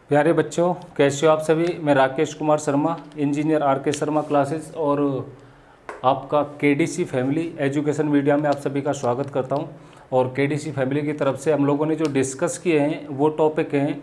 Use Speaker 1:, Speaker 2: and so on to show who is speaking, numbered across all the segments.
Speaker 1: प्यारे बच्चों, कैसे हो आप सभी। मैं राकेश कुमार शर्मा, इंजीनियर आर के शर्मा क्लासेस और आपका केडीसी फैमिली एजुकेशन मीडिया में आप सभी का स्वागत करता हूं। और केडीसी फैमिली की तरफ से हम लोगों ने जो डिस्कस किए हैं वो टॉपिक हैं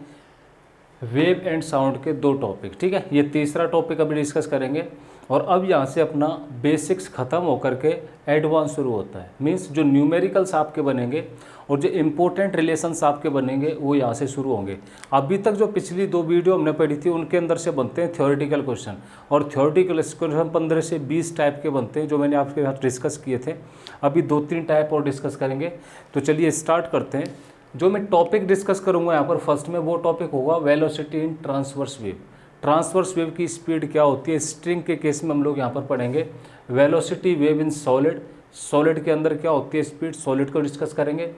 Speaker 1: वेव एंड साउंड के 2 टॉपिक। ठीक है, ये तीसरा टॉपिक अभी डिस्कस करेंगे। और अब यहाँ से अपना बेसिक्स ख़त्म होकर के एडवांस शुरू होता है। मीन्स जो न्यूमेरिकल्स आपके बनेंगे और जो इम्पोर्टेंट रिलेशंस आपके बनेंगे वो यहाँ से शुरू होंगे। अभी तक जो पिछली 2 वीडियो हमने पढ़ी थी उनके अंदर से बनते हैं थ्योरेटिकल क्वेश्चन, और थ्योरेटिकल क्वेश्चन 15 से 20 टाइप के बनते हैं जो मैंने आपके साथ डिस्कस किए थे। अभी 2-3 टाइप और डिस्कस करेंगे। तो चलिए स्टार्ट करते हैं। जो मैं टॉपिक डिस्कस करूँगा यहाँ पर फर्स्ट में वो टॉपिक होगा वेलोसिटी इन ट्रांसवर्स वेव। ट्रांसवर्स वेव की स्पीड क्या होती है, स्ट्रिंग के केस में हम लोग यहाँ पर पढ़ेंगे। Velocity wave in solid, solid के अंदर क्या होती है स्पीड, सॉलिड को डिस्कस करेंगे।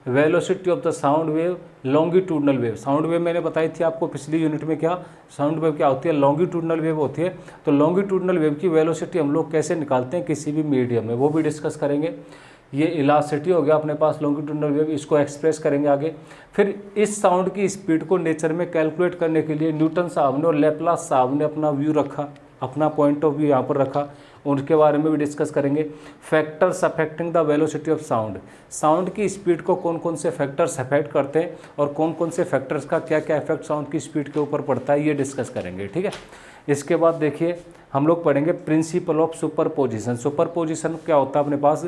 Speaker 1: Velocity of the sound wave, longitudinal wave. Sound wave मैंने बताई थी आपको पिछली यूनिट में, क्या साउंड वेव क्या होती है, लॉन्गिट्यूडनल वेव होती है। तो लॉन्गिट्यूडनल वेव की वेलोसिटी हम लोग कैसे निकालते हैं किसी भी मीडियम में, वो भी डिस्कस करेंगे। ये इलास्टिसिटी हो गया अपने पास लॉन्गिट्यूडनल वेव, इसको एक्सप्रेस करेंगे आगे। फिर इस साउंड की स्पीड को नेचर में कैलकुलेट करने के लिए न्यूटन साहब ने और लेप्लास साहब ने अपना व्यू रखा, अपना पॉइंट ऑफ व्यू यहाँ पर रखा, उनके बारे में भी डिस्कस करेंगे। Factors affecting the velocity of sound, sound की स्पीड को कौन कौन से फैक्टर्स अफेक्ट करते हैं और कौन कौन से फैक्टर्स का क्या क्या इफेक्ट साउंड की स्पीड के ऊपर पड़ता है, ये डिस्कस करेंगे। ठीक है, इसके बाद देखिए हम लोग पढ़ेंगे प्रिंसिपल ऑफ सुपरपोजिशन। सुपरपोजिशन क्या होता है, अपने पास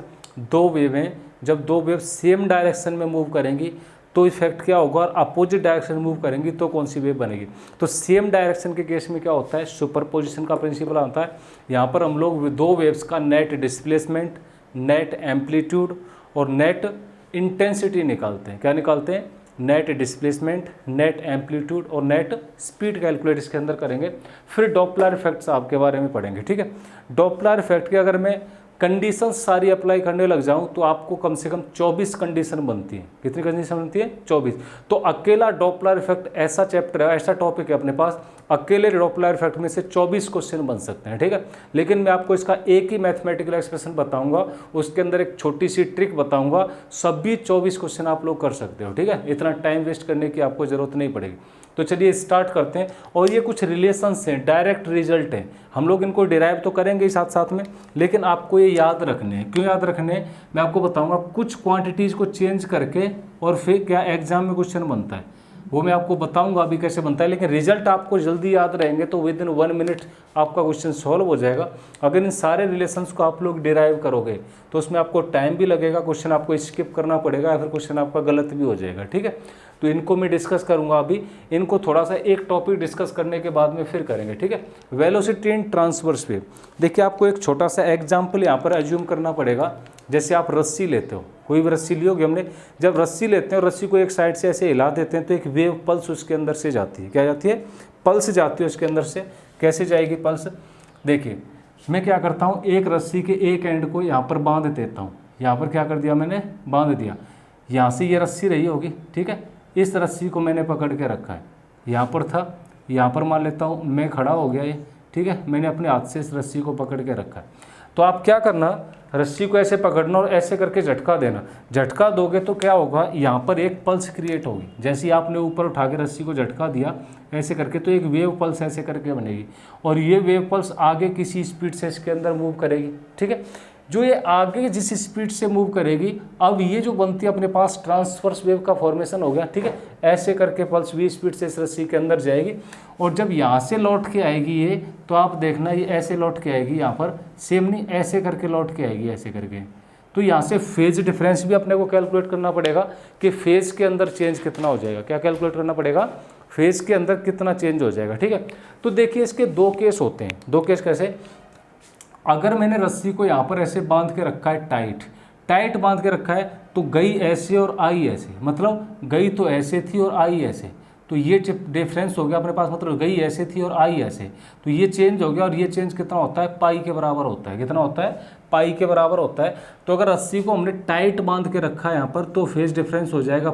Speaker 1: 2 वेव हैं, जब 2 वेव सेम डायरेक्शन में मूव करेंगी तो इफेक्ट क्या होगा, और अपोजिट डायरेक्शन में मूव करेंगी तो कौन सी वेव बनेगी। तो सेम डायरेक्शन के केस में क्या होता है, सुपरपोजिशन का प्रिंसिपल आता है। यहाँ पर हम लोग 2 वेव्स का नेट डिस्प्लेसमेंट, नेट एम्पलीट्यूड और नेट इंटेंसिटी निकालते हैं। क्या निकालते हैं, नेट डिस्प्लेसमेंट, नेट एम्पलीट्यूड और नेट स्पीड कैलकुलेट इसके अंदर करेंगे। फिर डॉपलर इफेक्ट्स आपके बारे में पढ़ेंगे। ठीक है, डॉपलर इफेक्ट की अगर मैं कंडीशंस सारी अप्लाई करने लग जाऊं तो आपको कम से कम 24 कंडीशन बनती है। कितनी कंडीशन बनती है, 24। तो अकेला डॉपलर इफेक्ट ऐसा चैप्टर है, ऐसा टॉपिक है अपने पास, अकेले डॉपलर इफेक्ट में से 24 क्वेश्चन बन सकते हैं। ठीक है, लेकिन मैं आपको इसका एक ही मैथमेटिकल एक्सप्रेशन बताऊंगा, उसके अंदर एक छोटी सी ट्रिक बताऊंगा, सभी 24 क्वेश्चन आप लोग कर सकते हो। ठीक है, इतना टाइम वेस्ट करने की आपको जरूरत नहीं पड़ेगी। तो चलिए स्टार्ट करते हैं। और ये कुछ रिलेशंस हैं, डायरेक्ट रिजल्ट हैं, हम लोग इनको डिराइव तो करेंगे ही साथ साथ में, लेकिन आपको ये याद रखने हैं। क्यों याद रखने हैं, मैं आपको बताऊंगा। कुछ क्वांटिटीज़ को चेंज करके और फिर क्या एग्जाम में क्वेश्चन बनता है वो मैं आपको बताऊंगा अभी कैसे बनता है, लेकिन रिजल्ट आपको जल्दी याद रहेंगे तो विद इन 1 मिनट आपका क्वेश्चन सॉल्व हो जाएगा। अगर इन सारे रिलेशंस को आप लोग डिराइव करोगे तो उसमें आपको टाइम भी लगेगा, क्वेश्चन आपको स्किप करना पड़ेगा या फिर क्वेश्चन आपका गलत भी हो जाएगा। ठीक है, तो इनको मैं डिस्कस करूंगा अभी। इनको थोड़ा सा एक टॉपिक डिस्कस करने के बाद में फिर करेंगे। ठीक है, वेलोसिटी इन ट्रांसवर्स वेव। देखिए आपको एक छोटा सा एग्जाम्पल यहाँ पर एज्यूम करना पड़ेगा। जैसे आप रस्सी लेते हो, कोई भी रस्सी ली होगी हमने, जब रस्सी लेते हैं और रस्सी को एक साइड से ऐसे हिला देते हैं तो एक वेव पल्स उसके अंदर से जाती है। क्या जाती है, पल्स जाती है उसके अंदर से। कैसे जाएगी पल्स, देखिए मैं क्या करता हूँ, एक रस्सी के एक एंड को यहाँ पर बांध देता हूँ। यहाँ पर क्या कर दिया मैंने, बांध दिया। यहाँ से ये रस्सी रही होगी, ठीक है, इस रस्सी को मैंने पकड़ के रखा है, यहाँ पर था, यहाँ पर मान लेता हूँ मैं खड़ा हो गया ये। ठीक है, मैंने अपने हाथ से इस रस्सी को पकड़ के रखा है। तो आप क्या करना, रस्सी को ऐसे पकड़ना और ऐसे करके झटका देना। झटका दोगे तो क्या होगा, यहाँ पर एक पल्स क्रिएट होगी। जैसे ही आपने ऊपर उठा के रस्सी को झटका दिया ऐसे करके तो एक वेव पल्स ऐसे करके बनेगी, और ये वेव पल्स आगे किसी स्पीड से इसके अंदर मूव करेगी। ठीक है, जो ये आगे जिस स्पीड से मूव करेगी, अब ये जो बनती है अपने पास ट्रांसवर्स वेव का फॉर्मेशन हो गया। ठीक है, ऐसे करके पल्स v स्पीड से इस रस्सी के अंदर जाएगी, और जब यहाँ से लौट के आएगी ये, तो आप देखना ये ऐसे लौट के आएगी, यहाँ पर सेम नहीं, ऐसे करके लौट के आएगी, ऐसे करके। तो यहाँ से फेज डिफरेंस भी अपने को कैलकुलेट करना पड़ेगा कि फेज के अंदर चेंज कितना हो जाएगा। क्या कैलकुलेट करना पड़ेगा, फेज के अंदर कितना चेंज हो जाएगा। ठीक है, तो देखिए इसके 2 केस होते हैं। 2 केस कैसे, अगर मैंने रस्सी को यहाँ पर ऐसे बांध के रखा है, टाइट बांध के रखा है, तो गई ऐसे और आई ऐसे, मतलब गई तो ऐसे थी और आई ऐसे, तो ये डिफरेंस हो गया अपने पास, मतलब गई ऐसे थी और आई ऐसे, तो ये चेंज हो गया। और ये चेंज कितना होता है, पाई के बराबर होता है। कितना होता है, पाई के बराबर होता है। तो अगर रस्सी को हमने टाइट बांध के रखा है यहाँ पर, तो फेज डिफरेंस हो जाएगा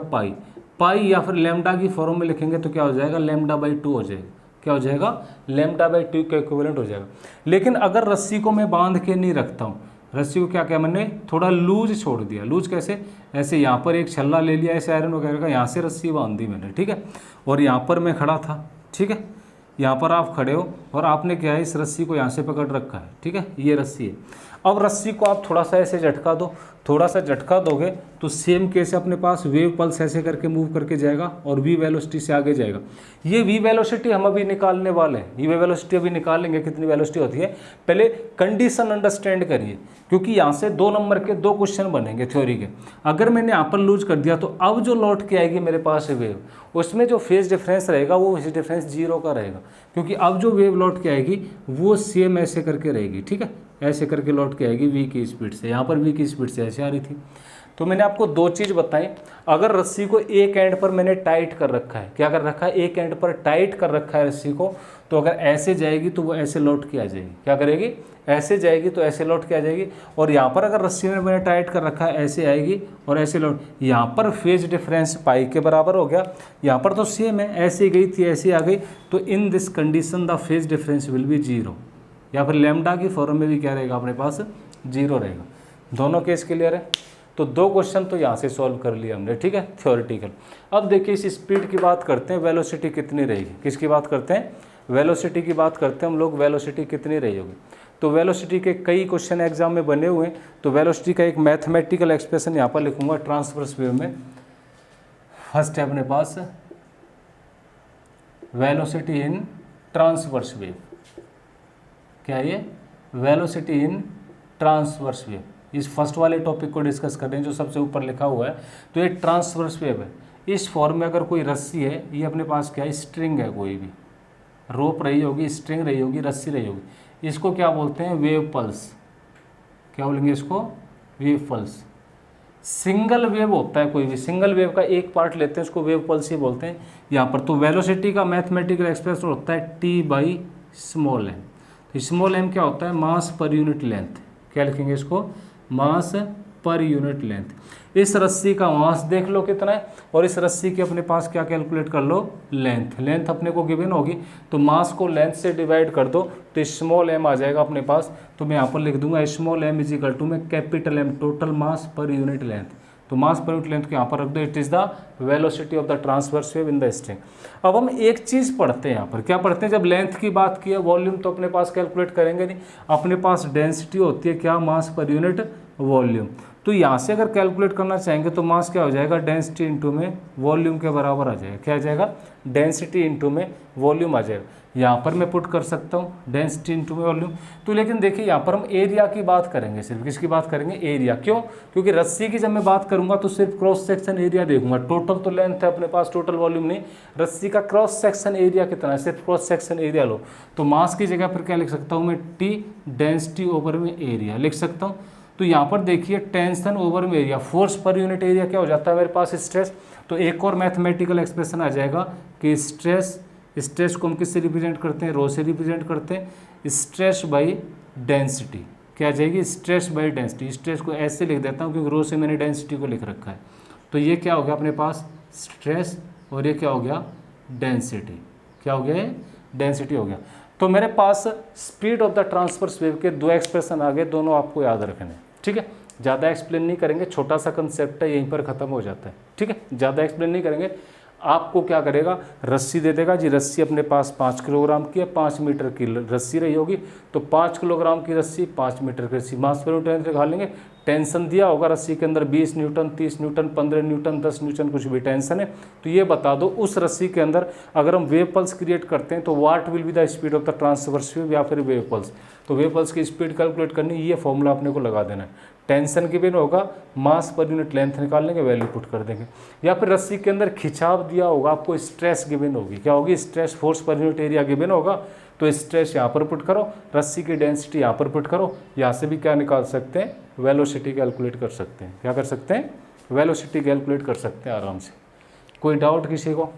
Speaker 1: पाई, या फिर लैम्डा की फॉर्म में लिखेंगे तो क्या हो जाएगा, λ/2 हो जाएगा। क्या हो जाएगा, λ/2 के इक्विवेलेंट हो जाएगा। लेकिन अगर रस्सी को मैं बांध के नहीं रखता हूँ, रस्सी को क्या किया मैंने, थोड़ा लूज छोड़ दिया। लूज कैसे, ऐसे यहाँ पर एक छल्ला ले लिया ऐसे आयरन वगैरह का, यहाँ से रस्सी बांध दी मैंने। ठीक है, और यहाँ पर मैं खड़ा था, ठीक है। यहाँ पर आप खड़े हो और आपने क्या है, इस रस्सी को यहाँ से पकड़ रखा है, ठीक है, ये रस्सी है। अब रस्सी को आप थोड़ा सा ऐसे झटका दो, थोड़ा सा झटका दोगे तो सेम कैसे अपने पास वेव पल्स ऐसे करके मूव करके जाएगा और वी वेलोसिटी से आगे जाएगा। ये वी वेलोसिटी हम अभी निकालने वाले हैं, ये वेलोसिटी अभी निकालेंगे कितनी वेलोसिटी होती है। पहले कंडीशन अंडरस्टैंड करिए, क्योंकि यहाँ से 2 नंबर के 2 क्वेश्चन बनेंगे थ्योरी के। अगर मैंने यहाँ पर लूज कर दिया तो अब जो लौट के आएगी मेरे पास वेव, उसमें जो फेज डिफरेंस रहेगा वो फेज डिफरेंस 0 का रहेगा, क्योंकि अब जो वेव लौट के आएगी वो सेम ऐसे करके रहेगी, ठीक है, ऐसे करके लौट के आएगी वी की स्पीड से। यहाँ पर वी की स्पीड से ऐसे आ रही थी। तो मैंने आपको 2 चीज़ बताई। अगर रस्सी को एक एंड पर मैंने टाइट कर रखा है, क्या कर रखा है, एक एंड पर टाइट कर रखा है रस्सी को, तो अगर ऐसे जाएगी तो वो ऐसे लौट के आ जाएगी। क्या करेगी, ऐसे जाएगी तो ऐसे लौट के आ जाएगी। और यहाँ पर अगर रस्सी में मैंने टाइट कर रखा है, ऐसे आएगी और ऐसे लौट, यहाँ पर फेज डिफरेंस पाई के बराबर हो गया। यहाँ पर तो सेम है, ऐसे गई थी ऐसे आ गई, तो in this condition the phase difference will be 0, या फिर लैम्डा की फॉर्म में भी क्या रहेगा अपने पास, 0 रहेगा। दोनों केस क्लियर है। तो 2 क्वेश्चन तो यहाँ से सॉल्व कर लिया हमने, ठीक है, थ्योरेटिकल। अब देखिए इस स्पीड की बात करते हैं, वेलोसिटी कितनी रहेगी, किसकी बात करते हैं, वेलोसिटी की बात करते हैं हम लोग, वेलोसिटी कितनी रही होगी। तो वेलोसिटी के कई क्वेश्चन एग्जाम में बने हुए हैं, तो वेलोसिटी का एक मैथमेटिकल एक्सप्रेशन यहाँ पर लिखूंगा ट्रांसवर्स वेव में। फर्स्ट है अपने पास वेलोसिटी इन ट्रांसवर्स वेव, क्या ये, वेलोसिटी इन ट्रांसवर्स वेव। इस फर्स्ट वाले टॉपिक को डिस्कस कर रहे हैं जो सबसे ऊपर लिखा हुआ है। तो ये ट्रांसवर्स वेव है। इस फॉर्म में अगर कोई रस्सी है, ये अपने पास क्या है, स्ट्रिंग है, कोई भी रोप रही होगी, स्ट्रिंग रही होगी, रस्सी रही होगी, इसको क्या बोलते हैं, वेव पल्स। क्या बोलेंगे इसको, वेव पल्स। सिंगल वेव होता है कोई भी, सिंगल वेव का एक पार्ट लेते हैं उसको वेव पल्स ही बोलते हैं यहाँ पर। तो वेलोसिटी का मैथमेटिकल एक्सप्रेशन होता है टी बाई स्मॉल एम। तो स्मॉल एम क्या होता है, मास पर यूनिट लेंथ। क्या लिखेंगे इसको, मास पर यूनिट लेंथ। इस रस्सी का मास देख लो कितना है, और इस रस्सी के अपने पास क्या कैलकुलेट कर लो, लेंथ। लेंथ अपने को गिवन होगी, तो मास को लेंथ से डिवाइड कर दो तो स्मॉल एम आ जाएगा अपने पास। तो मैं यहाँ पर लिख दूंगा small M is equal to में capital M, total mass per unit length. तो मास पर यूनिट लेंथ को यहाँ पर रख दो, it is the velocity of the transverse wave in the string. अब हम एक चीज़ पढ़ते हैं यहाँ पर, क्या पढ़ते हैं, जब लेंथ की बात की है, वॉल्यूम तो अपने पास कैलकुलेट करेंगे नहीं, अपने पास डेंसिटी होती है क्या, मास पर यूनिट वॉल्यूम। तो यहाँ से अगर कैलकुलेट करना चाहेंगे तो मास क्या हो जाएगा, डेंसिटी इंटू में वॉल्यूम के बराबर आ जाएगा। क्या आ जाएगा, डेंसिटी इंटू में वॉल्यूम आ जाएगा। यहाँ पर मैं पुट कर सकता हूँ डेंसिटी इंटू में वॉल्यूम। तो लेकिन देखिए यहाँ पर हम एरिया की बात करेंगे, सिर्फ किसकी बात करेंगे, एरिया। क्यों, क्योंकि रस्सी की जब मैं बात करूंगा तो सिर्फ क्रॉस सेक्शन एरिया देखूंगा, टोटल तो लेंथ है अपने पास, टोटल वॉल्यूम नहीं। रस्सी का क्रॉस सेक्शन एरिया कितना है, सिर्फ क्रॉस सेक्शन एरिया लो। तो मास की जगह पर क्या लिख सकता हूँ मैं, टी डेंसिटी ओवर में एरिया लिख सकता हूँ। तो यहाँ पर देखिए टेंशन ओवर में area, force per unit area क्या हो जाता है मेरे पास, स्ट्रेस। तो एक और मैथमेटिकल एक्सप्रेशन आ जाएगा कि स्ट्रेस को हम किससे रिप्रेजेंट करते हैं, रो से रिप्रेजेंट करते हैं, स्ट्रेस बाई डेंसिटी। क्या आ जाएगी, स्ट्रेस बाई डेंसिटी। स्ट्रेस को ऐसे लिख देता हूँ क्योंकि रो से मैंने डेंसिटी को लिख रखा है। तो ये क्या हो गया अपने पास, स्ट्रेस, और ये क्या हो गया, डेंसिटी। क्या हो गया, डेंसिटी हो गया। तो मेरे पास speed of the transverse wave के 2 एक्सप्रेशन आ गए, दोनों आपको याद रखने हैं, ठीक है। ज़्यादा एक्सप्लेन नहीं करेंगे, छोटा सा कंसेप्ट है, यहीं पर ख़त्म हो जाता है, ठीक है। ज़्यादा एक्सप्लेन नहीं करेंगे। आपको क्या करेगा, रस्सी दे देगा जी, रस्सी अपने पास 5 किलोग्राम की है, 5 मीटर की रस्सी रही होगी, तो 5 किलोग्राम की रस्सी, 5 मीटर की रस्सी, मास पर यूनिट निकाल लेंगे। टेंशन दिया होगा रस्सी के अंदर 20 न्यूटन, 30 न्यूटन, 15 न्यूटन, 10 न्यूटन, कुछ भी टेंशन है, तो ये बता दो उस रस्सी के अंदर अगर हम वेव पल्स क्रिएट करते हैं तो what will be the speed of the transverse wave या फिर वेव पल्स। तो वेव पल्स की स्पीड कैलकुलेट करनी, ये फॉर्मूला अपने को लगा देना है। टेंशन गिवन होगा, मास पर यूनिट लेंथ निकाल लेंगे, वैल्यू पुट कर देंगे। या फिर रस्सी के अंदर खिंचाव दिया होगा, आपको स्ट्रेस गिवन होगी, क्या होगी, stress, force per unit area given होगा, तो स्ट्रेस यहाँ पर पुट करो, रस्सी की डेंसिटी यहाँ पर पुट करो। यहाँ से भी क्या निकाल सकते हैं, वेलोसिटी कैलकुलेट कर सकते हैं। क्या कर सकते हैं, वेलोसिटी कैलकुलेट कर सकते हैं आराम से। कोई डाउट किसी को,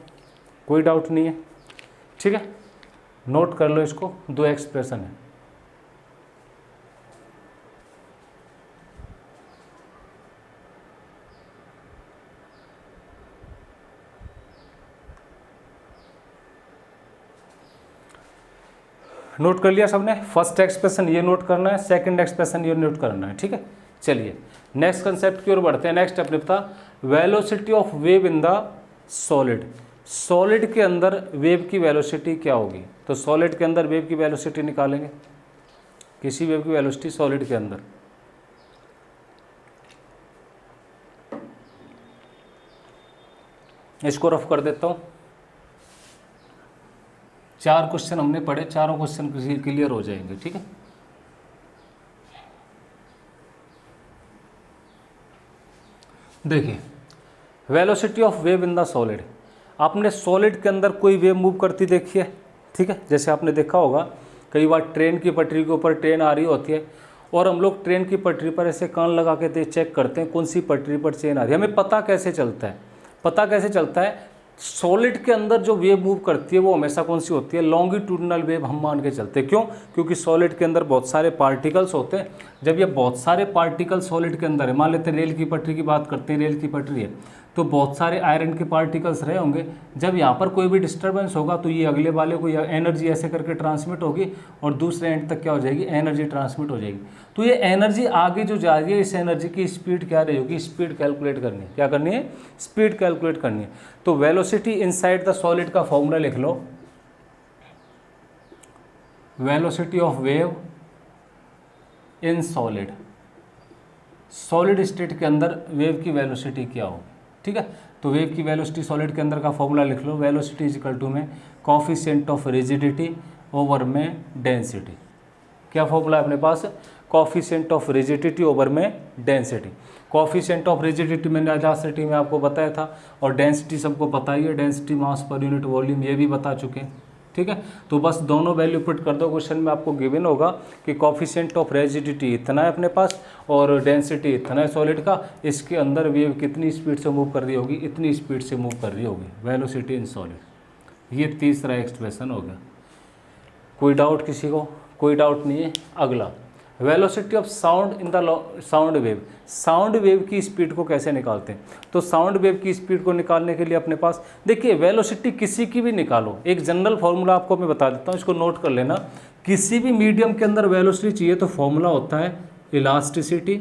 Speaker 1: कोई डाउट नहीं है, ठीक है। नोट कर लो इसको, 2 एक्सप्रेशन है। नोट कर लिया सबने, फर्स्ट एक्सप्रेशन ये नोट करना है, सेकंड एक्सप्रेशन ये नोट करना है, ठीक है। चलिए नेक्स्ट कंसेप्ट की ओर बढ़ते हैं। नेक्स्ट अपने पता velocity of wave in the solid. Solid के अंदर वेव की वेलोसिटी क्या होगी? तो सॉलिड के अंदर वेव की वेलोसिटी निकालेंगे, किसी वेव की वेलोसिटी सॉलिड के अंदर। इसको रफ कर देता हूँ। 4 क्वेश्चन हमने पढ़े, चारों क्वेश्चन क्लियर हो जाएंगे, ठीक है। देखिए, velocity of wave in the solid. आपने सॉलिड के अंदर कोई वेव मूव करती देखी है, ठीक है। जैसे आपने देखा होगा कई बार ट्रेन की पटरी के ऊपर ट्रेन आ रही होती है और हम लोग ट्रेन की पटरी पर ऐसे कान लगा के चेक करते हैं कौन सी पटरी पर ट्रेन आ रही है। हमें पता कैसे चलता है? पता कैसे चलता है? सॉलिड के अंदर जो वेव मूव करती है वो हमेशा कौन सी होती है? लॉन्गिट्यूडिनल वेव हम मान के चलते हैं। क्यों? क्योंकि सॉलिड के अंदर बहुत सारे पार्टिकल्स होते हैं। जब ये बहुत सारे पार्टिकल सॉलिड के अंदर है, मान लेते हैं रेल की पटरी की बात करते हैं, रेल की पटरी है तो बहुत सारे आयरन के पार्टिकल्स रहे होंगे। जब यहाँ पर कोई भी डिस्टर्बेंस होगा तो ये अगले वाले को एनर्जी ऐसे करके ट्रांसमिट होगी और दूसरे एंड तक क्या हो जाएगी? एनर्जी ट्रांसमिट हो जाएगी। तो ये एनर्जी आगे जो जा रही है, इस एनर्जी की स्पीड क्या रही होगी? स्पीड कैलकुलेट करनी है। क्या करनी है? स्पीड कैलकुलेट करनी है। तो वेलोसिटी इनसाइड द सॉलिड का फॉर्मूला लिख लो, velocity of wave in solid. Solid state के अंदर वेव की वेलोसिटी क्या हो, ठीक है। तो वेव की वेलोसिटी सॉलिड के अंदर का फॉर्मूला लिख लो, वेलोसिटी इज इक्वल टू में कोफिशिएंट ऑफ रिजिडिटी ओवर में डेंसिटी। क्या फॉर्मूला है अपने पास? कोफिशिएंट ऑफ रिजिडिटी ओवर में डेंसिटी। कोफिशिएंट ऑफ रिजिडिटी मैंने एलास्टिसिटी में आपको बताया था और डेंसिटी सबको पता ही है, density mass per unit volume, ये भी बता चुके हैं, ठीक है। तो बस दोनों वैल्यू पुट कर दो। क्वेश्चन में आपको गिवन होगा कि कोफिशिएंट ऑफ रिजिडिटी इतना है अपने पास और डेंसिटी इतना है सॉलिड का, इसके अंदर वेव कितनी स्पीड से मूव कर रही होगी? इतनी स्पीड से मूव कर रही होगी, वेलोसिटी इन सॉलिड। ये तीसरा एक्सप्रेशन हो गया। कोई डाउट किसी को? कोई डाउट नहीं है। अगला, velocity of sound in the sound wave. Sound wave की स्पीड को कैसे निकालते हैं? तो साउंड वेव की स्पीड को निकालने के लिए अपने पास देखिए, वेलोसिटी किसी की भी निकालो, एक जनरल फॉर्मूला आपको मैं बता देता हूँ, इसको नोट कर लेना। किसी भी मीडियम के अंदर वेलोसिटी चाहिए तो फॉर्मूला होता है इलास्टिसिटी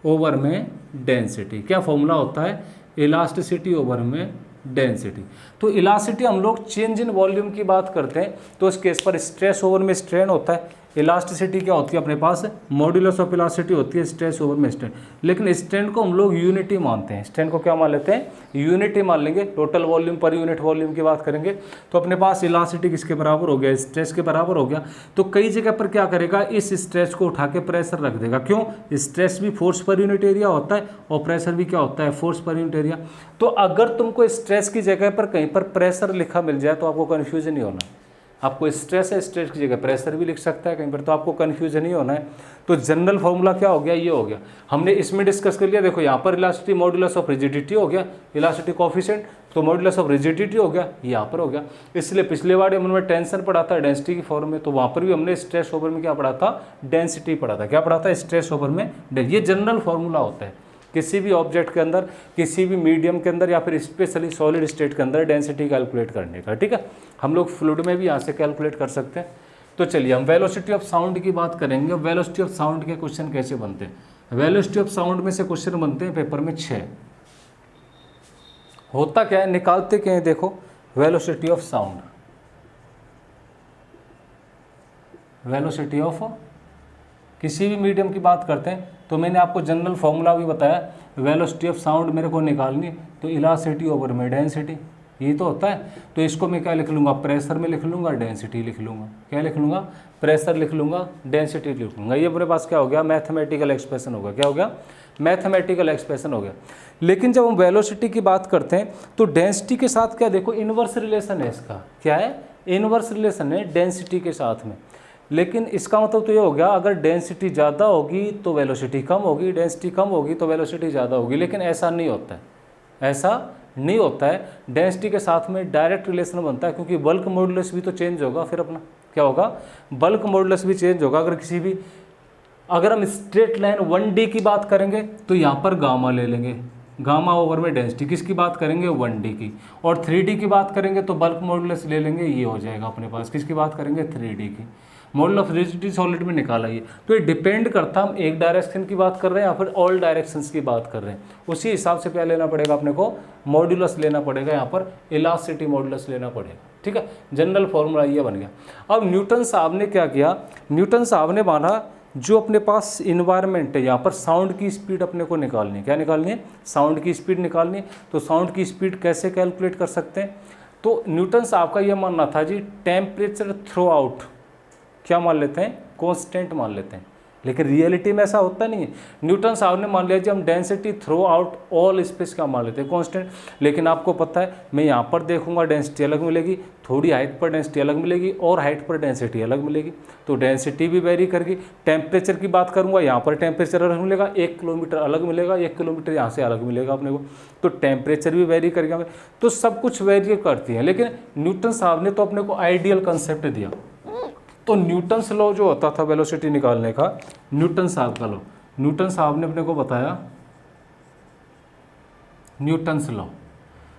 Speaker 1: ओवर में डेंसिटी। क्या फॉर्मूला होता है? इलास्टिसिटी ओवर में डेंसिटी। तो इलास्टिसिटी हम लोग चेंज इन वॉल्यूम की बात करते हैं तो इस केस पर स्ट्रेस ओवर में स्ट्रेन होता है। इलास्टिसिटी क्या होती है अपने पास? मॉड्यूलस ऑफ इलास्टिसिटी होती है स्ट्रेस ओवर में स्ट्रेन। लेकिन स्ट्रेन को हम लोग यूनिटी मानते हैं। स्ट्रेन को क्या मान लेते हैं? यूनिटी मान लेंगे। Total volume per unit volume की बात करेंगे तो अपने पास इलास्टिसिटी किसके बराबर हो गया? स्ट्रेस के बराबर हो गया। तो कई जगह पर क्या करेगा? इस स्ट्रेस को उठा के प्रेशर रख देगा। क्यों? स्ट्रेस भी फोर्स पर यूनिट एरिया होता है और प्रेशर भी क्या होता है? Force per unit area. तो अगर तुमको स्ट्रेस की जगह पर कहीं पर प्रेशर लिखा मिल जाए तो आपको कन्फ्यूजन नहीं होना। आपको स्ट्रेस है, स्ट्रेस की जगह प्रेशर भी लिख सकता है कहीं पर, तो आपको कन्फ्यूजन नहीं होना है। तो जनरल फॉर्मूला क्या हो गया? ये हो गया। हमने इसमें डिस्कस कर लिया। देखो यहाँ पर इलास्टिसिटी मॉड्यूलस ऑफ रिजिडिटी हो गया, इलास्टिसिटी कोफिशिएंट, तो मॉड्यूलस ऑफ रिजिडिटी हो गया, यहाँ पर हो गया। इसलिए पिछले बार हमने टेंशन पढ़ा था डेंसिटी की फॉर्म में, तो वहाँ पर भी हमने स्ट्रेस ओवर में क्या पढ़ा था? डेंसिटी पढ़ा था। क्या पढ़ा था? स्ट्रेस ओवर में। ये जनरल फॉर्मूला होता है किसी भी ऑब्जेक्ट के अंदर, किसी भी मीडियम के अंदर या फिर स्पेशली सॉलिड स्टेट के अंदर डेंसिटी कैलकुलेट करने का, ठीक है। हम लोग फ्लूइड में भी यहाँ से कैलकुलेट कर सकते हैं। तो चलिए हम वेलोसिटी ऑफ साउंड की बात करेंगे। वेलोसिटी ऑफ साउंड के क्वेश्चन कैसे बनते हैं? वेलोसिटी ऑफ साउंड में से क्वेश्चन बनते हैं पेपर में 6। होता क्या है? निकालते क्या है? देखो, velocity of sound, velocity of किसी भी मीडियम की बात करते हैं तो मैंने आपको जनरल फॉर्मूला भी बताया। वेलोसिटी ऑफ साउंड मेरे को निकालनी तो इलास्टिसिटी ओवर में डेंसिटी, ये तो होता है। तो इसको मैं क्या लिख लूँगा? प्रेशर में लिख लूँगा, डेंसिटी लिख लूँगा। क्या लिख लूँगा? प्रेशर लिख लूँगा, डेंसिटी लिख लूँगा। ये मेरे पास क्या हो गया? मैथमेटिकल एक्सप्रेशन होगा। क्या हो गया? मैथमेटिकल एक्सप्रेशन हो गया। लेकिन जब हम वेलोसिटी की बात करते हैं तो डेंसिटी के साथ क्या, देखो इनवर्स रिलेशन है इसका। क्या है? इनवर्स रिलेशन है डेंसिटी के साथ में। लेकिन इसका मतलब तो ये हो गया, अगर डेंसिटी ज़्यादा होगी तो वेलोसिटी कम होगी, डेंसिटी कम होगी तो वेलोसिटी ज़्यादा होगी। लेकिन ऐसा नहीं होता है, ऐसा नहीं होता है। डेंसिटी के साथ में डायरेक्ट रिलेशन बनता है क्योंकि बल्क मॉड्यूलस भी तो चेंज होगा। फिर अपना क्या होगा? बल्क मॉड्यूलस भी चेंज होगा। अगर हम स्ट्रेट लाइन 1D की बात करेंगे तो यहाँ पर गामा ले लेंगे, गामा ओवर में डेंसिटी। किसकी बात करेंगे? 1D की। और 3D की बात करेंगे तो बल्क मॉड्यूलस ले लेंगे, ये हो जाएगा अपने पास। किसकी बात करेंगे? 3D की। मॉडल ऑफ रिजिडिटी सॉलिड में निकाला ये। तो ये डिपेंड करता हम एक डायरेक्शन की बात कर रहे हैं या फिर ऑल डायरेक्शंस की बात कर रहे हैं, उसी हिसाब से क्या लेना पड़ेगा अपने को, मॉड्यूलस लेना पड़ेगा, यहाँ पर इलास्टिसिटी मॉड्यूलस लेना पड़ेगा। ठीक है, जनरल फॉर्मूला ये बन गया। अब न्यूटन साहब ने क्या किया, न्यूटन साहब ने माना जो अपने पास इन्वायरमेंट है, यहाँ पर साउंड की स्पीड अपने को निकालनी है। क्या निकालनी है? साउंड की स्पीड निकालनी है। तो साउंड की स्पीड कैसे कैलकुलेट कर सकते हैं? तो न्यूटन साहब का यह मानना था जी, टेम्परेचर थ्रू आउट क्या मान लेते हैं, कांस्टेंट मान लेते हैं, लेकिन रियलिटी में ऐसा होता नहीं है। न्यूटन साहब ने मान लिया जी हम density through out all space का मान लेते हैं कांस्टेंट, लेकिन आपको पता है मैं यहाँ पर देखूंगा डेंसिटी अलग मिलेगी, थोड़ी हाइट पर डेंसिटी अलग मिलेगी और हाइट पर डेंसिटी अलग मिलेगी, तो डेंसिटी भी वेरी करेगी। टेम्परेचर की बात करूँगा, यहाँ पर टेम्परेचर अलग मिलेगा, 1 किलोमीटर अलग मिलेगा, 1 किलोमीटर यहाँ से अलग मिलेगा अपने को, तो टेम्परेचर भी वेरी करेगा। तो सब कुछ वेरी करती है, लेकिन न्यूटन साहब ने तो अपने को आइडियल कंसेप्ट दिया। तो न्यूटन्स लॉ जो होता था वेलोसिटी निकालने का, न्यूटन साहब का लॉ, न्यूटन साहब ने अपने को बताया न्यूटन्स लॉ।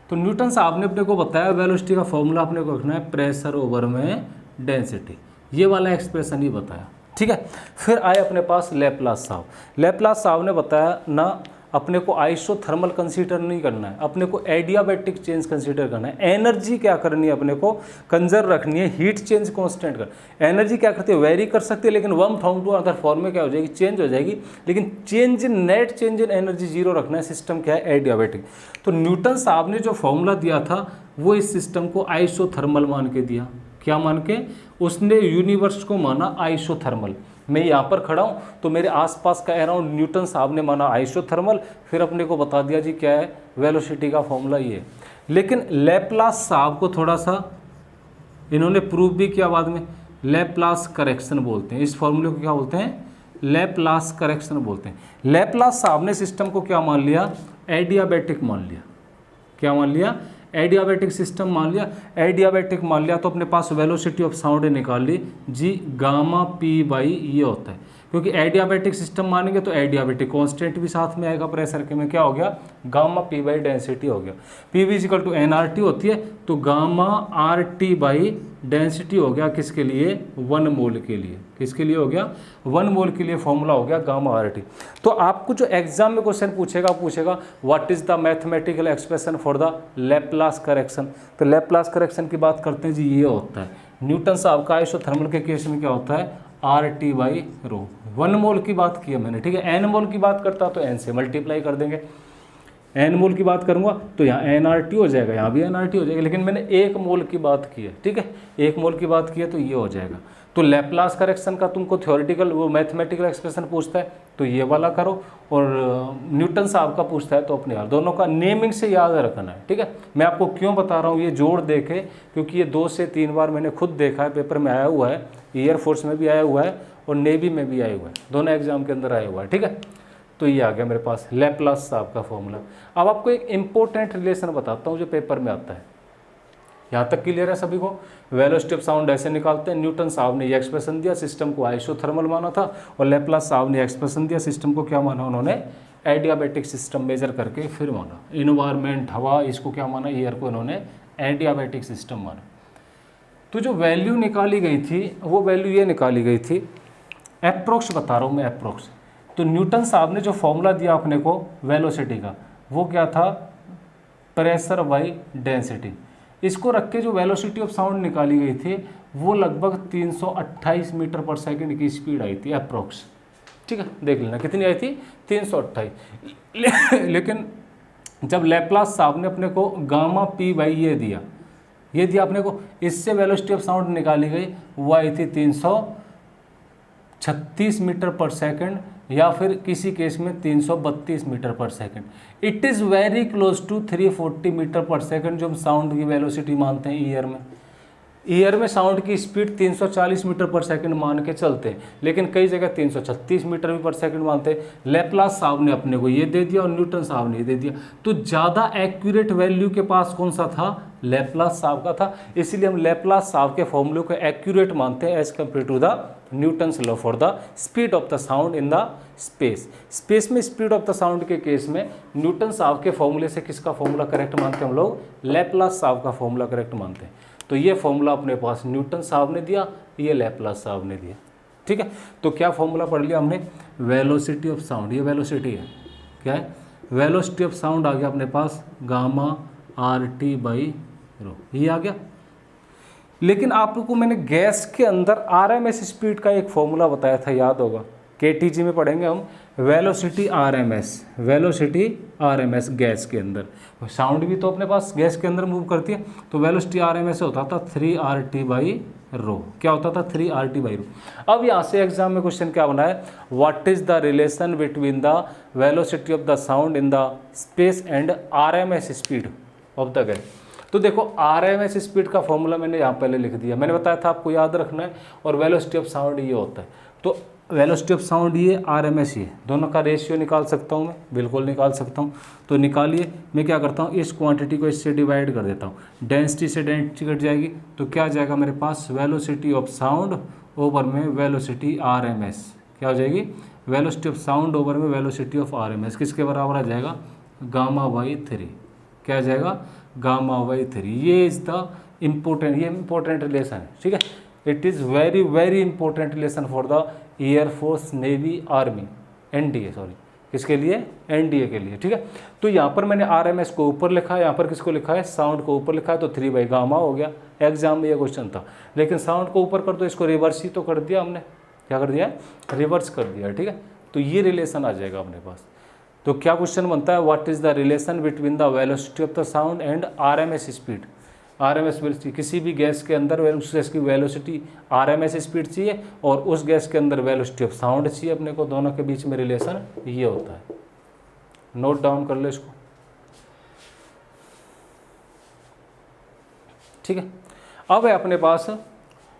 Speaker 1: तो न्यूटन साहब ने अपने को बताया वेलोसिटी का फॉर्मूला अपने को रखना है प्रेशर ओवर में डेंसिटी, ये वाला एक्सप्रेशन ही बताया। ठीक है, फिर आए अपने पास लैप्लास साहब। लैप्लास साहब ने बताया ना अपने को आइसोथर्मल कंसीडर नहीं करना है, अपने को एडियाबैटिक चेंज कंसीडर करना है। एनर्जी क्या करनी है अपने को, कंजर्व रखनी है, हीट चेंज कांस्टेंट कर। एनर्जी क्या करती है, वेरी कर सकती है, लेकिन one form to other form में क्या हो जाएगी, चेंज हो जाएगी, लेकिन change in net change in energy zero रखना है। सिस्टम क्या है, एडियाबैटिक। तो न्यूटन साहब ने जो फॉर्मूला दिया था वो इस सिस्टम को आइसोथर्मल मान के दिया। क्या मान के? उसने यूनिवर्स को माना आइसोथर्मल। मैं यहाँ पर खड़ा हूँ तो मेरे आसपास का अराउंड न्यूटन साहब ने माना आइसोथर्मल, फिर अपने को बता दिया जी क्या है, वेलोसिटी का फॉर्मूला ये है। लेकिन लैप्लास साहब को थोड़ा सा इन्होंने प्रूव भी किया बाद में, लैप्लास करेक्शन बोलते हैं इस फॉर्मूले को, क्या बोलते हैं, लैप्लास करेक्शन बोलते हैं। लैप्लास साहब ने सिस्टम को क्या मान लिया, एडियाबैटिक मान लिया। क्या मान लिया, एडियाबैटिक सिस्टम मान लिया। एडियाबैटिक मान लिया तो अपने पास वेलोसिटी ऑफ साउंड निकाल ली जी, गामा पी बाई ये होता है, क्योंकि एडियाबैटिक सिस्टम मानेंगे तो एडियाबैटिक कांस्टेंट भी साथ में आएगा प्रेशर के में, क्या हो गया, गामा पी बाई डेंसिटी हो गया। P V equal to N R T होती है, तो gamma R T by density हो गया किसके लिए, 1 मोल के लिए। किसके लिए हो गया, 1 मोल के लिए फॉर्मूला हो गया गामा आर टी। तो आपको जो एग्जाम में क्वेश्चन पूछेगा what is the mathematical expression for the Laplace correction. तो लैप्लास करेक्शन की बात करते हैं जी, ये होता है न्यूटन साहब का आइसोथर्मल के केस में क्या होता है, आर टी बाई रो। 1 मोल की बात की है मैंने, ठीक है। एन मोल की बात करता तो एन से मल्टीप्लाई कर देंगे, एन मोल की बात करूंगा तो यहाँ एन आर टी हो जाएगा, यहाँ भी एन आर टी हो जाएगा, लेकिन मैंने 1 मोल की बात की है, ठीक है, 1 मोल की बात की है तो ये हो जाएगा। तो लैप्लास करेक्शन का तुमको थ्योरेटिकल वो मैथमेटिकल एक्सप्रेशन पूछता है तो ये वाला करो, और न्यूटन साहब का पूछता है तो अपने यार दोनों का नेमिंग से याद रखना है, ठीक है। मैं आपको क्यों बता रहा हूँ ये जोड़ देके, क्योंकि ये 2 से 3 बार मैंने खुद देखा है, पेपर में आया हुआ है, एयरफोर्स में भी आया हुआ है और नेवी में भी आया हुआ है, दोनों एग्जाम के अंदर आया हुआ है, ठीक है। तो ये आ गया मेरे पास लैप्लास साहब का फॉर्मूला। अब आपको एक इंपॉर्टेंट रिलेशन बताता हूँ जो पेपर में आता है, यहाँ तक क्लियर है सभी को। वेलोसिटी ऑफ साउंड ऐसे निकालते हैं, न्यूटन साहब ने ये एक्सप्रेशन दिया, सिस्टम को आइसोथर्मल माना था, और लैप्लास साहब ने एक्सप्रेशन दिया, सिस्टम को क्या माना उन्होंने, एडियाबैटिक सिस्टम मेजर करके फिर माना। इन्वायरमेंट हवा, इसको क्या माना, एयर को इन्होंने एडियाबैटिक सिस्टम माना। तो जो वैल्यू निकाली गई थी वो वैल्यू ये निकाली गई थी, अप्रोक्स बता रहा हूँ मैं, अप्रोक्स। तो न्यूटन साहब ने जो फॉर्मूला दिया अपने को वेलोसिटी का, वो क्या था, प्रेशर बाई डेंसिटी। इसको रख के जो वेलोसिटी ऑफ साउंड निकाली गई थी वो लगभग 328 मीटर पर सेकंड की स्पीड आई थी अप्रोक्स, ठीक है। देख लेना कितनी आई थी, 328। लेकिन जब लैप्लास साहब ने अपने को गामा पी बाई ये दिया अपने को, इससे वेलोसिटी ऑफ साउंड निकाली गई, वो आई थी 336 मीटर पर सेकंड, या फिर किसी केस में 332 मीटर पर second. It is very close to 340 metre पर सेकंड जो हम साउंड की वेलोसिटी मानते हैं ईयर में। ईयर में साउंड की स्पीड 340 मीटर पर सेकंड मान के चलते हैं, लेकिन कई जगह 336 मीटर भी पर सेकंड मानते हैं। लैप्लास साहब ने अपने को ये दे दिया और न्यूटन साहब ने ये दे दिया, तो ज़्यादा एक्यूरेट वैल्यू के पास कौन सा था, लैप्लास साहब का था। इसलिए हम लैप्लास साहब के फॉर्मूले को एक्यूरेट मानते हैं as compare to the Newton's law for the speed of the sound in the space में स्पीड ऑफ द साउंड के केस में न्यूटन साहब के फॉर्मूले से किसका फॉर्मूला करेक्ट मानते हैं हम लोग, लैप्लास साहब का फॉर्मूला करेक्ट मानते हैं। तो ये फॉर्मूला अपने पास न्यूटन साहब ने दिया, ये लैप्लास साहब ने दिया। ठीक है, तो क्या फॉर्मूला पढ़ लिया हमने, वेलोसिटी ऑफ साउंड, ये वेलोसिटी है, क्या है, वेलोसिटी ऑफ साउंड आ गया अपने पास gamma R T by rho, ये आ गया। लेकिन आप लोग को मैंने गैस के अंदर आरएमएस स्पीड का एक फॉर्मूला बताया था, याद होगा, केटीजी में पढ़ेंगे हम, वेलोसिटी आरएमएस गैस के अंदर, साउंड भी तो अपने पास गैस के अंदर मूव करती है, तो वेलोसिटी आरएमएस होता था 3RT बाई रो, क्या होता था 3RT बाई रो। अब यहाँ से एग्जाम में क्वेश्चन क्या बना है, what is the relation between the velocity of the sound in the space and RMS speed of the gas. तो देखो आरएमएस स्पीड का फॉर्मूला मैंने यहाँ पहले लिख दिया, मैंने बताया था आपको याद रखना है, और वेलोसिटी ऑफ साउंड ये होता है, तो वेलोसिटी ऑफ साउंड ये आरएमएस ये, दोनों का रेशियो निकाल सकता हूँ मैं, बिल्कुल निकाल सकता हूँ। तो निकालिए, मैं क्या करता हूँ, इस क्वांटिटी को इससे डिवाइड कर देता हूँ, डेंसिटी से डेंसिटी कट जाएगी, तो क्या जाएगा मेरे पास, वेलोसिटी ऑफ साउंड ओवर में वेलोसिटी आरएमएस, क्या हो जाएगी, वेलोसिटी ऑफ साउंड ओवर में वेलोसिटी ऑफ आरएमएस, किसके बराबर आ जाएगा, गामा बाई 3, क्या आ जाएगा, गामा बाई 3। ये इज़ द इम्पोर्टेंट, ये इम्पोर्टेंट रिलेशन है, ठीक है, it is very very important relation for the air force, navy, army, NDA, sorry किसके लिए, एनडीए के लिए, ठीक है। तो यहाँ पर मैंने आरएमएस को ऊपर लिखा है, यहाँ पर किसको लिखा है, साउंड को ऊपर लिखा है, तो 3 बाई गामा हो गया। एग्जाम में ये क्वेश्चन था, लेकिन साउंड को ऊपर कर दो, इसको रिवर्स ही तो कर दिया हमने, क्या कर दिया, रिवर्स कर दिया, ठीक है। तो ये रिलेशन आ जाएगा अपने पास। तो क्या क्वेश्चन बनता है, what is the relation between the velocity of the sound and RMS speed. RMS velocity, किसी भी गैस के अंदर उस गैस की वेलोसिटी आरएमएस स्पीड चाहिए, और उस गैस के अंदर वेलोसिटी ऑफ साउंड चाहिए अपने को, दोनों के बीच में रिलेशन ये होता है। नोट डाउन कर लो इसको, ठीक है। अब है अपने पास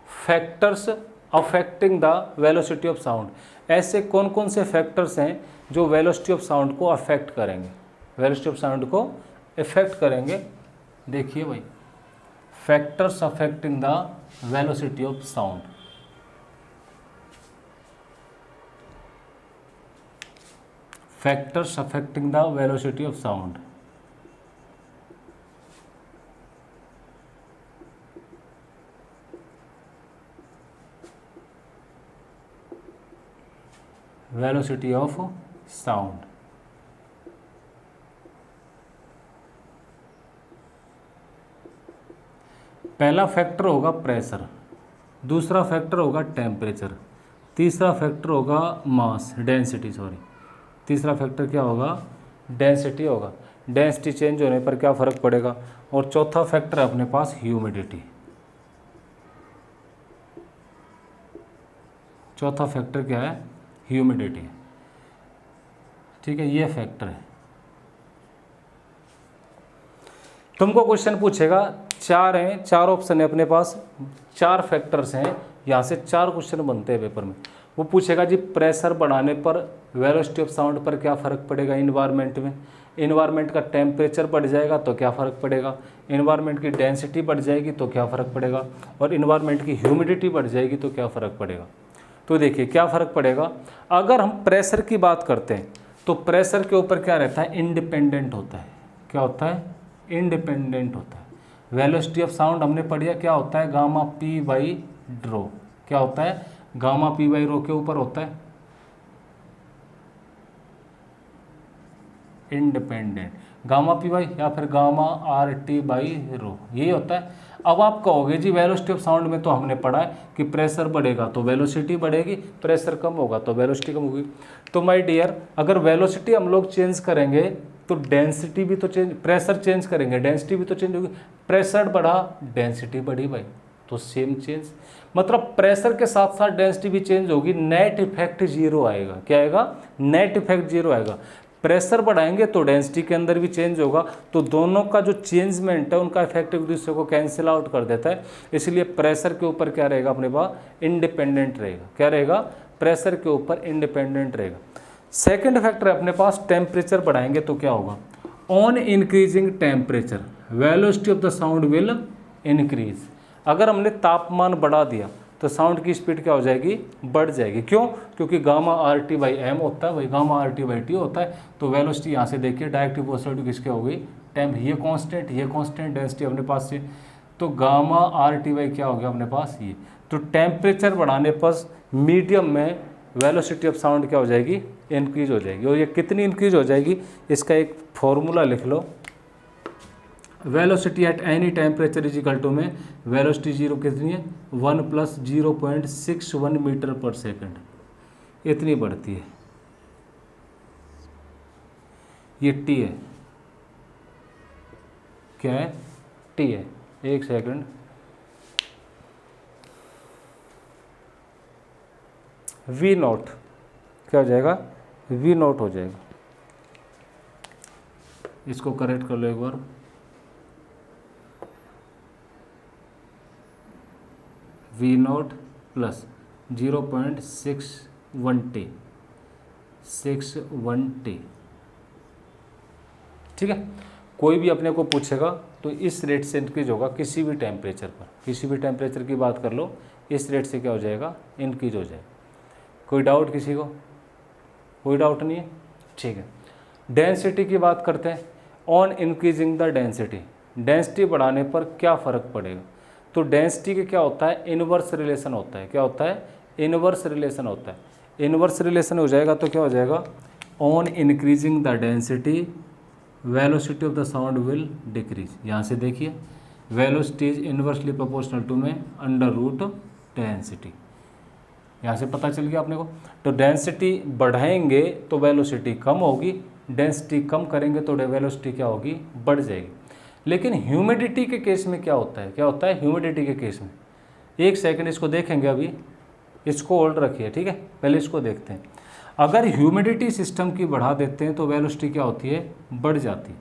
Speaker 1: factors affecting the velocity of sound. ऐसे कौन कौन से फैक्टर्स हैं जो वेलोसिटी ऑफ साउंड को अफेक्ट करेंगे, वेलोसिटी ऑफ साउंड को इफेक्ट करेंगे। देखिए भाई, factors affecting the velocity of sound, factors affecting the velocity of sound. Velocity of sound, पहला फैक्टर होगा प्रेशर, दूसरा फैक्टर होगा टेम्परेचर, तीसरा फैक्टर होगा मास, डेंसिटी, सॉरी तीसरा फैक्टर क्या होगा, डेंसिटी होगा, डेंसिटी चेंज होने पर क्या फ़र्क पड़ेगा, और चौथा फैक्टर अपने पास ह्यूमिडिटी, चौथा फैक्टर क्या है, ह्यूमिडिटी, ठीक है, ये फैक्टर है। तुमको क्वेश्चन पूछेगा, चार हैं, चार ऑप्शन है अपने पास, चार फैक्टर्स हैं, यहाँ से चार क्वेश्चन बनते हैं पेपर में। वो पूछेगा जी प्रेशर बढ़ाने पर वेलोसिटी ऑफ साउंड पर क्या फ़र्क पड़ेगा इन्वायरमेंट में, इन्वायरमेंट का टेम्परेचर बढ़ जाएगा तो क्या फ़र्क पड़ेगा, इन्वायरमेंट की डेंसिटी बढ़ जाएगी तो क्या फ़र्क पड़ेगा, और इन्वायरमेंट की ह्यूमिडिटी बढ़ जाएगी तो क्या फ़र्क पड़ेगा। तो देखिए क्या फ़र्क पड़ेगा, अगर हम प्रेशर की बात करते हैं तो प्रेशर के ऊपर क्या रहता है, इंडिपेंडेंट होता है, क्या होता है, इंडिपेंडेंट होता है। वेलोसिटी ऑफ साउंड हमने पढ़िया क्या होता है, गामा पी बाई रो, क्या होता है, गामा पी बाई रो के ऊपर होता है इंडिपेंडेंट, गामा पी बाई या फिर गामा आर टी बाई रो, यही होता है। अब आप कहोगे जी वेलोसिटी ऑफ साउंड में तो हमने पढ़ा है कि प्रेशर बढ़ेगा तो वेलोसिटी बढ़ेगी, प्रेशर कम होगा तो वेलोसिटी कम होगी। तो माय डियर, अगर वेलोसिटी हम लोग चेंज करेंगे तो डेंसिटी भी तो चेंज, प्रेशर चेंज करेंगे डेंसिटी भी तो चेंज होगी, प्रेशर बढ़ा डेंसिटी बढ़ी भाई, तो सेम चेंज, मतलब प्रेशर के साथ साथ डेंसिटी भी चेंज होगी, नेट इफेक्ट जीरो आएगा, क्या आएगा, नेट इफेक्ट जीरो आएगा। प्रेशर बढ़ाएंगे तो डेंसिटी के अंदर भी चेंज होगा, तो दोनों का जो चेंजमेंट है उनका इफेक्ट एक दूसरे को कैंसिल आउट कर देता है, इसलिए प्रेशर के ऊपर क्या रहेगा अपने पास, इंडिपेंडेंट रहेगा, क्या रहेगा, प्रेशर के ऊपर इंडिपेंडेंट रहेगा। सेकंड फैक्टर है अपने पास, टेम्परेचर बढ़ाएंगे तो क्या होगा, on increasing temperature velocity of the sound will increase. अगर हमने तापमान बढ़ा दिया तो साउंड की स्पीड क्या हो जाएगी, बढ़ जाएगी, क्यों, क्योंकि gamma R T by M होता है, वही gamma R T by T होता है। तो वेलोसिटी यहाँ से देखिए डायरेक्ट प्रोपोर्शनल टू किसके हो गई, टेम्प, ये कांस्टेंट डेंसिटी अपने पास से, तो गामा आर टी वाई क्या हो गया अपने पास ये। तो टेम्परेचर बढ़ाने पर मीडियम में वेलोसिटी ऑफ साउंड क्या हो जाएगी, इंक्रीज हो जाएगी। और ये कितनी इंक्रीज हो जाएगी, इसका एक फॉर्मूला लिख लो। Velocity at any temperature is equal to में वेलोसिटी जीरो कितनी है 1 + 0.61 मीटर पर सेकंड, इतनी बढ़ती है। ये टी है, क्या है, टी है। एक सेकंड, वी नॉट क्या हो जाएगा, वी नॉट हो जाएगा। इसको करेक्ट कर लो एक बार। V naught plus 0.61 T, 61 T, ठीक है। कोई भी अपने को पूछेगा तो इस रेट से इंक्रीज होगा किसी भी टेम्परेचर पर, किसी भी टेम्परेचर की बात कर लो, इस रेट से क्या हो जाएगा, इंक्रीज हो जाएगा। कोई डाउट किसी को, कोई डाउट नहीं है, ठीक है। डेंसिटी की बात करते हैं। On increasing the density, density बढ़ाने पर क्या फ़र्क पड़ेगा। तो डेंसिटी के क्या होता है, इनवर्स रिलेशन होता है। क्या होता है, इनवर्स रिलेशन होता है। इनवर्स रिलेशन हो जाएगा तो क्या हो जाएगा, on increasing the density velocity of the sound will decrease. यहाँ से देखिए, velocity is inversely proportional to में अंडर रूट डेंसिटी, यहाँ से पता चल गया अपने को। तो डेंसिटी बढ़ाएंगे तो वेलोसिटी कम होगी, डेंसिटी कम करेंगे तो वेलोसिटी क्या होगी, बढ़ जाएगी। लेकिन ह्यूमिडिटी के केस में क्या होता है, क्या होता है ह्यूमिडिटी के केस में, एक सेकंड इसको देखेंगे, अभी इसको होल्ड रखिए, ठीक है, पहले इसको देखते हैं। अगर ह्यूमिडिटी सिस्टम की बढ़ा देते हैं तो वेलोसिटी क्या होती है, बढ़ जाती है।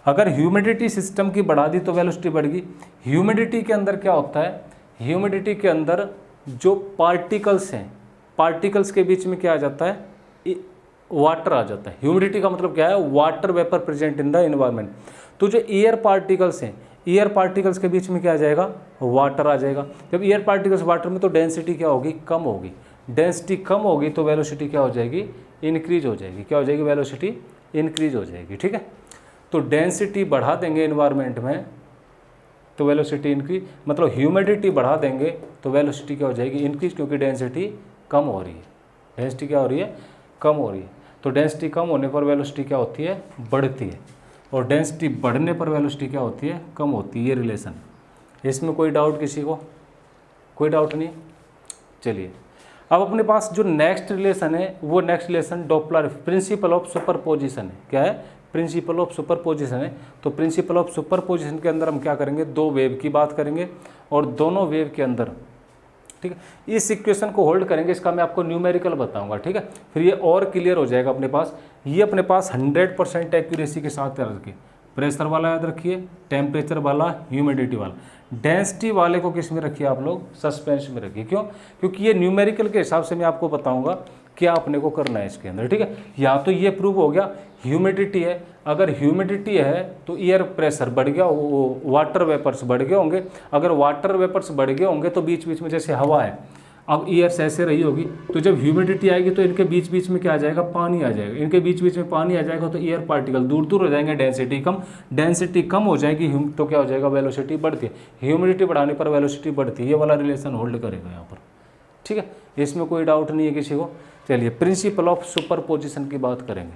Speaker 1: अगर ह्यूमिडिटी सिस्टम की बढ़ा दी तो वेलोसिटी बढ़ गई। ह्यूमिडिटी के अंदर क्या होता है, ह्यूमिडिटी के अंदर जो पार्टिकल्स हैं, पार्टिकल्स के बीच में क्या आ जाता है, वाटर आ जाता है। ह्यूमिडिटी का मतलब क्या है, water vapour present in the environment. तो जो एयर पार्टिकल्स हैं, एयर पार्टिकल्स के बीच में क्या आ जाएगा, वाटर आ जाएगा। जब एयर पार्टिकल्स वाटर में तो डेंसिटी क्या होगी, कम होगी। डेंसिटी कम होगी तो वेलोसिटी क्या हो जाएगी, इंक्रीज हो जाएगी। क्या हो जाएगी, वेलोसिटी इंक्रीज हो जाएगी, ठीक है। तो डेंसिटी बढ़ा देंगे एनवायरनमेंट में तो वेलोसिटी इंक्रीज, मतलब ह्यूमिडिटी बढ़ा देंगे तो वेलोसिटी क्या हो जाएगी, इंक्रीज, क्योंकि डेंसिटी कम हो रही है। डेंसिटी क्या हो रही है, कम हो रही है। तो डेंसिटी कम होने पर वेलोसिटी क्या होती है, बढ़ती है। और डेंसिटी बढ़ने पर वेलोसिटी क्या होती है, कम होती है। ये रिलेशन, इसमें कोई डाउट किसी को, कोई डाउट नहीं। चलिए अब अपने पास जो नेक्स्ट रिलेशन है वो next relation Doppler principle of superposition है। क्या है, प्रिंसिपल ऑफ सुपरपोजिशन है। तो प्रिंसिपल ऑफ सुपरपोजिशन के अंदर हम क्या करेंगे, दो वेव की बात करेंगे और दोनों वेव के अंदर, ठीक है, इस इक्वेशन को होल्ड करेंगे। इसका मैं आपको न्यूमेरिकल बताऊंगा, ठीक है, फिर ये और क्लियर हो जाएगा अपने पास। ये अपने पास 100% एक्यूरेसी के साथ याद रखिए। प्रेशर वाला याद रखिए, टेम्परेचर वाला, ह्यूमिडिटी वाला। डेंसिटी वाले को किस में रखिए आप लोग, सस्पेंस में रखिए। क्यों, क्योंकि ये न्यूमेरिकल के हिसाब से मैं आपको बताऊंगा क्या अपने को करना है इसके अंदर, ठीक है। या तो ये प्रूव हो गया ह्यूमिडिटी है, अगर ह्यूमिडिटी है तो एयर प्रेशर बढ़ गया, वो वाटर वेपर्स बढ़ गए होंगे। अगर वाटर वेपर्स बढ़ गए होंगे तो बीच बीच में जैसे हवा है, अब एयर्स ऐसे रही होगी, तो जब ह्यूमिडिटी आएगी तो इनके बीच बीच में क्या आ जाएगा, पानी आ जाएगा। इनके बीच बीच में पानी आ जाएगा तो एयर पार्टिकल दूर दूर हो जाएंगे, डेंसिटी कम, डेंसिटी कम हो जाएगी तो क्या हो जाएगा, वेलोसिटी बढ़ती है। ह्यूमिडिटी बढ़ाने पर वेलोसिटी बढ़ती है। ये वाला रिलेशन होल्ड करेगा यहाँ पर, ठीक है। इसमें कोई डाउट नहीं है किसी को। चलिए प्रिंसिपल ऑफ सुपरपोजिशन की बात करेंगे।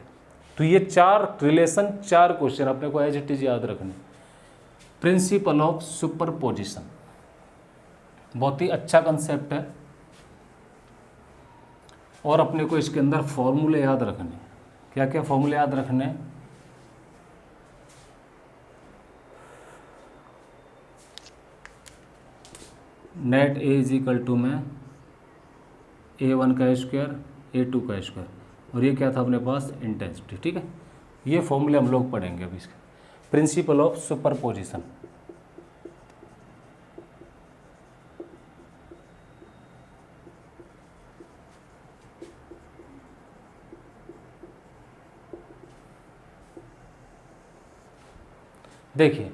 Speaker 1: तो ये चार रिलेशन, चार क्वेश्चन अपने को एज इट इज याद रखने। प्रिंसिपल ऑफ सुपरपोजिशन बहुत ही अच्छा कंसेप्ट है और अपने को इसके अंदर फॉर्मूले याद रखने। क्या क्या फॉर्मूले याद रखने, net A is equal to में A1 का स्क्वायर A2 का स्क्वायर, और ये क्या था अपने पास, इंटेंसिटी, ठीक है। ये फॉर्मूले हम लोग पढ़ेंगे अभी इसके। प्रिंसिपल ऑफ सुपरपोजिशन, देखिए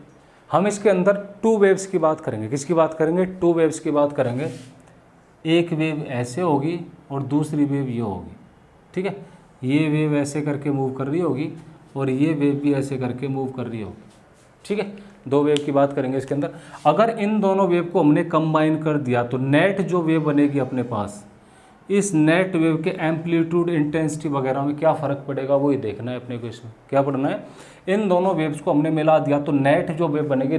Speaker 1: हम इसके अंदर टू वेव्स की बात करेंगे। किसकी बात करेंगे, टू वेव्स की बात करेंगे। एक वेव ऐसे होगी और दूसरी वेव ये होगी, ठीक है। ये वेव ऐसे करके मूव कर रही होगी और ये वेव भी ऐसे करके मूव कर रही होगी, ठीक है। दो वेव की बात करेंगे इसके अंदर। अगर इन दोनों वेव को हमने कंबाइन कर दिया तो नेट जो वेव बनेगी अपने पास, इस नेट वेव के एम्पलीट्यूड, इंटेंसिटी वगैरह में क्या फ़र्क पड़ेगा वही देखना है अपने को। इसमें क्या पढ़ना है, इन दोनों वेव्स को हमने मिला दिया तो नेट जो वेव बनेगी